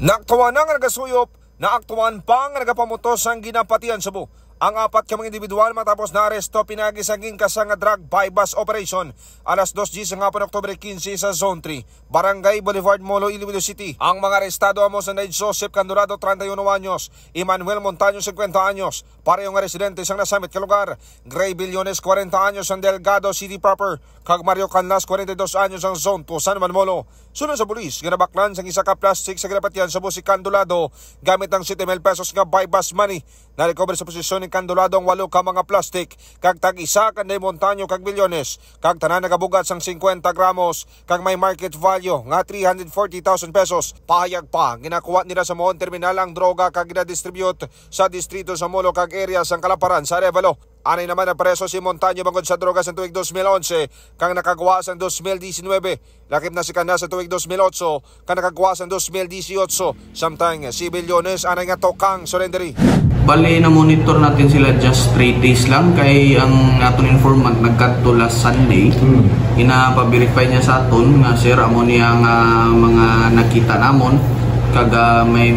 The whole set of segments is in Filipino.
Naaktuan na nga nagasuyop, naaktuan pa nga nagapamutos ang ginapatian sa Cebu. Ang apat ka mga individual matapos na aresto pinagi sa kasanga drug bypass operation alas 2:00 sa hapon Oktubre 15 sa Zone 3, Barangay Boulevard, Molo, Iloilo City. Ang mga arestado amo sa Joseph Candurado, 31 anyos, Emmanuel Montaño, 50 anyos, parehong residente sang nasamit ka lugar. Gray Billones, 40 anyos, ang Delgado City proper, kag Mario Canlas, 42 anyos, ang Zone 2, San Juan, Molo. Sunod sa pulis, ginabaklan sang isa ka plastic sa ginapatian sa Cebu si Candulado gamit ang 7,000 pesos nga bypass money. Na-recover sa posisyon ni Candulado ang 8 ka mga plastic, kag tag-isa kanday Montaño kag Billones, kag tanan nagabugat sang 50 gramos, kag may market value nga 340,000 pesos. Pahayag pa, ginakuha nila sa Mohon Terminal ang droga kag gina-distribute sa distrito sa Molo kag area sang Kalaparan sa Arevalo. Anay naman ang preso si Montaño bangod sa droga sa tuig 2011 kang nakagawa sa 2019. Lakip na si Kana sa tuig 2008 kang nakagawa sa 2018. Samtang si Billones anay nga tokang surrendery. Bali na monitor natin sila just 3 days lang kay ang aton informant nagkadto last Sunday. Ina-verify niya sa aton nga sir amo niya nga mga nakita namon kag may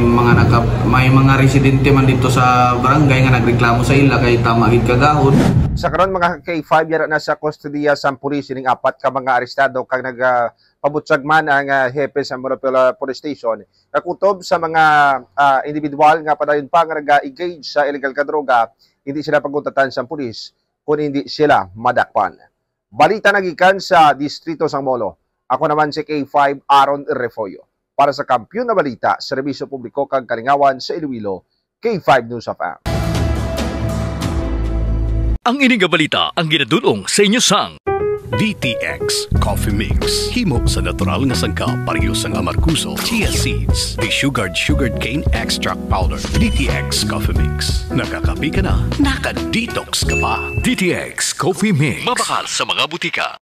mga residente man dito sa barangay nga nagreklamo sa ila kay tama gid kagahon. Sa karon mga K5 yara na sa kustodiya sa pulis ning apat ka mga arestado kag nagapabutsag man ang hepe sa Moropela Police Station. Kakutob sa mga individual nga padayon pa nga nag-engage sa illegal ka droga, hindi sila pagutatan sa pulis kung hindi sila madakpan. Balita nagikan sa distrito sang Molo. Ako naman si K5 Aaron Refollo. Para sa Kampiyon na Balita, Serbisyo Publiko kag Kalingawan sa Iloilo, K5 News of AM. Ang ining balita ang ginadulong sa inyo sang DTX Coffee Mix. Himo sa natural nga sangkap pareho sang amarkuso, chia seeds, desugared sugared cane extract powder. DTX Coffee Mix. Nakakapi ka na, naka-detox ka pa. DTX Coffee Mix. Mabakal sa mga butika.